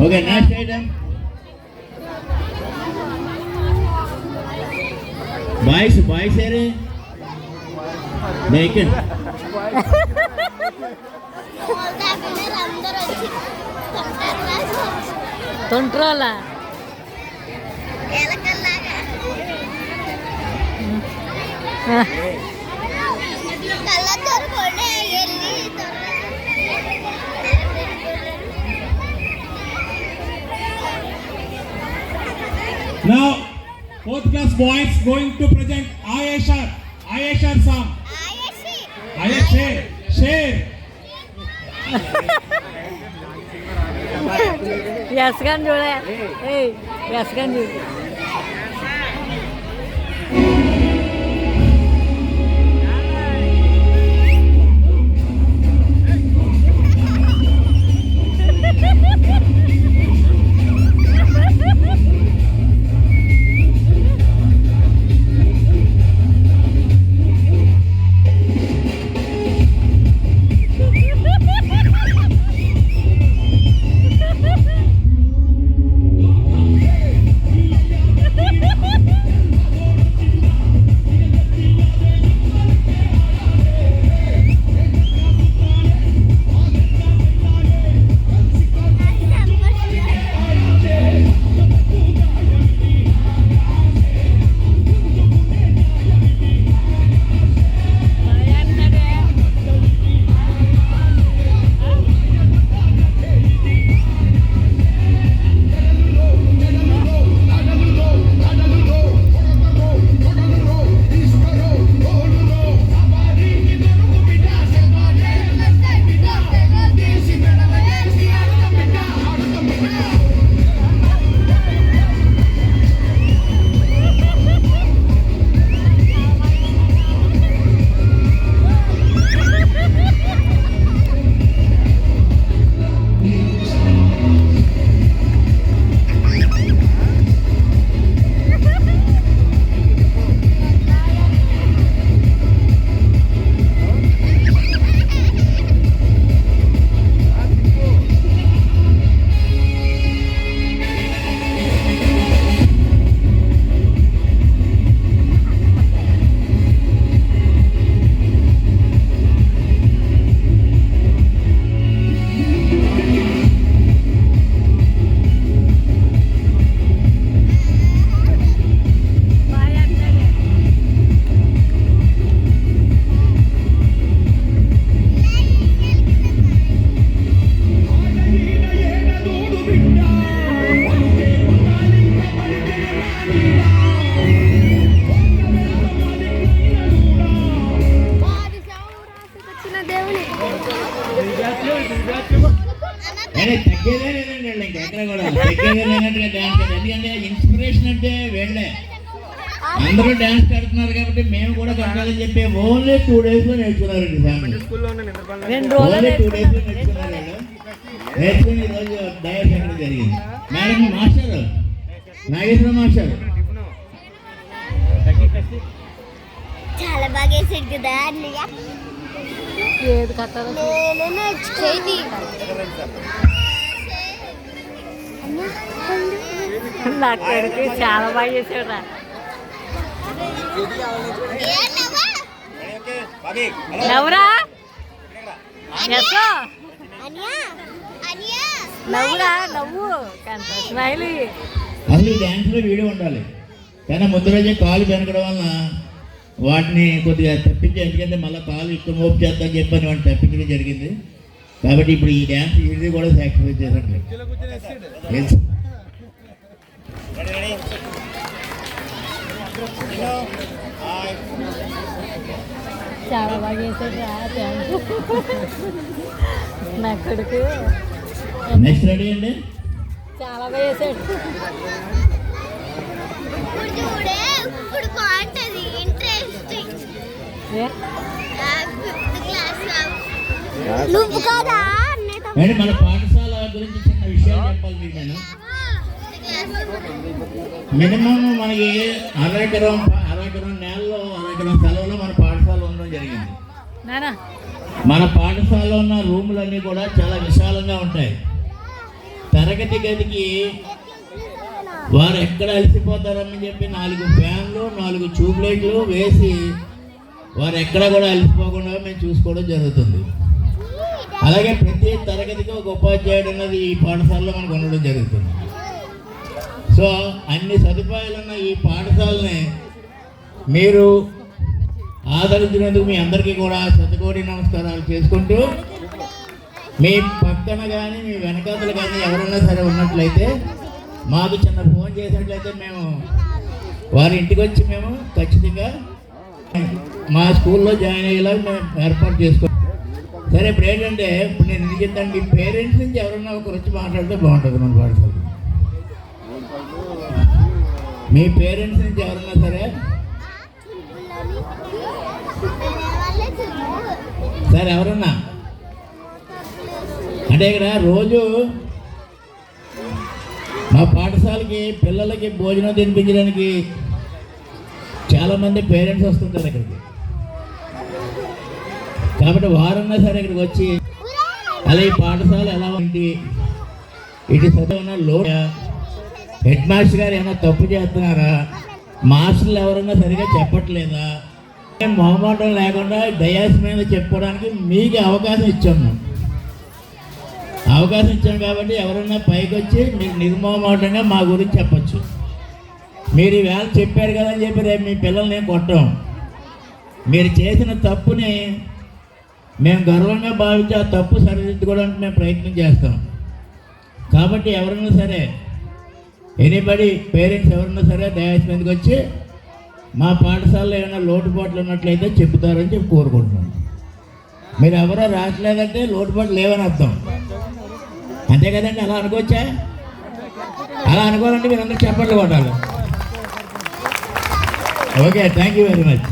Okay, next item boys ఏరే ఎక్కండి. తొంట్రోలా Now, fourth class boys going to present Ayeshar song. Share. Yes kan dulu. Hey, yes kan dulu. తగ్గేదేలేదండి ఇంకా ఎక్కడ కూడా తగ్గేదేలేనట్టుగా dance. ఎందుకంటే inspiration అంటే వెళ్ళే అందరూ డ్యాన్స్ ఆడుతున్నారు కాబట్టి మేము కూడా కట్టాలని చెప్పి ఓన్లీ 2 days లో నేర్చుకున్నారండి. ఓన్లీ 2 days లో నేర్చుకున్నారు. నేర్చుకుని ఈరోజు డయట్ చేయడం జరిగింది. మేడం మాస్టర్ నాగేశ్వర మాస్టర్ చాలా బాగా వేసాడు కదా ఏది కట్టాలో నా కొడుకు చాలా బాగా చేసాడు రా. నవ్వురా నవ్వురా నవ్వు స్మైలీ. అసలు ఈ డ్యాన్స్లో వీడియో ఉండాలి కానీ ముందు రోజే కాలు వెనకడం వలన వాటిని కొద్దిగా తప్పించి, ఎందుకంటే మళ్ళీ కాలు ఎక్కువ మోపు చేద్దామని చెప్పని వాటిని తప్పించడం జరిగింది. కాబట్టి ఇప్పుడు ఈ డ్యాన్స్ ఇది కూడా సాక్రిఫైస్ చేసండి. చాలా బాగా చేశాడు నా కొడుకు. నెక్స్ట్ రెడీ అండి. చాలా బాగా చేశాడు. మన పాఠశాల గురించి చిన్న విషయాలు చెప్పాలి మీకు. నేను మినిమం మనకి అరెకరం నేలలో 1 ఎకరం స్థలంలో మన పాఠశాల ఉండడం జరిగింది. మన పాఠశాలలో ఉన్న రూములన్నీ కూడా చాలా విశాలంగా ఉంటాయి. తరగతి గదికి వారు ఎక్కడ అలసిపోతారని చెప్పి 4 ఫ్యాన్లు 4 ట్యూబ్ లైట్లు వేసి వారు ఎక్కడ కూడా అలసిపోకుండా మేము చూసుకోవడం జరుగుతుంది. అలాగే ప్రతి తరగతికి ఒక ఉపాధ్యాయుడు అన్నది ఈ పాఠశాలలో మనకు ఉండడం జరుగుతుంది. సో అన్ని సదుపాయాలున్న ఈ పాఠశాలని మీరు ఆదరించినందుకు మీ అందరికీ కూడా శతకోటి నమస్కారాలు చేసుకుంటూ, మీ పక్కన కానీ మీ వెనకాతలు కానీ ఎవరన్నా సరే ఉన్నట్లయితే మాకు చిన్న ఫోన్ చేసినట్లయితే మేము వారి ఇంటికి వచ్చి మేము ఖచ్చితంగా మా స్కూల్లో జాయిన్ అయ్యేలాగా మేము ఏర్పాటు చేసుకోవాలి. సరే, ఇప్పుడు ఏంటంటే ఇప్పుడు నేను ఎందుకు చెప్తాను, మీ పేరెంట్స్ నుంచి ఎవరన్నా ఒకరు వచ్చి మాట్లాడితే బాగుంటుంది మన పాఠశాల. మీ పేరెంట్స్ నుంచి ఎవరన్నా సరే సరే ఎవరన్నా అంటే ఇక్కడ రోజు మా పాఠశాలకి పిల్లలకి భోజనం తినిపించడానికి చాలామంది పేరెంట్స్ వస్తుంటారు ఇక్కడికి. కాబట్టి వారన్నా సరే ఇక్కడికి వచ్చి అలా ఈ పాఠశాల ఎలా ఉంది, ఇటు చదివిన లోడ హెడ్ మాస్టర్ గారు ఏమైనా తప్పు చేస్తున్నారా, మాస్టర్లు ఎవరన్నా సరిగా చెప్పట్లేదా, మొహమాటం లేకుండా డయాస్ మీద చెప్పుకోవడానికి మీకు అవకాశం ఇచ్చాము. అవకాశం ఇచ్చాను కాబట్టి ఎవరన్నా పైకి వచ్చి మీరు నిర్మోహమాటంగా మా గురించి చెప్పచ్చు. మీరు ఈవేళ చెప్పారు కదా అని చెప్పి రేపు మీ పిల్లల్ని కొట్టాం. మీరు చేసిన తప్పుని మేము గర్వంగా భావించి ఆ తప్పు సరిదిద్దుకోవడానికి మేము ప్రయత్నం చేస్తాం. కాబట్టి ఎవరన్నా సరే ఎనీబడి పేరెంట్స్ ఎవరన్నా సరే డయాస్ మీదకి వచ్చి మా పాఠశాలలో ఏమైనా లోటుపాట్లు ఉన్నట్లయితే చెప్తారని చెప్పి కోరుకుంటున్నాను. మీరు ఎవరో రావట్లేదంటే లోటుపాట్లు లేవని అర్థం, అంతే కదండి. అలా అనుకోవచ్చా? అలా అనుకోవాలంటే మీరు అందరూ చప్పట్లు కొట్టాలి. Okay, thank you very much.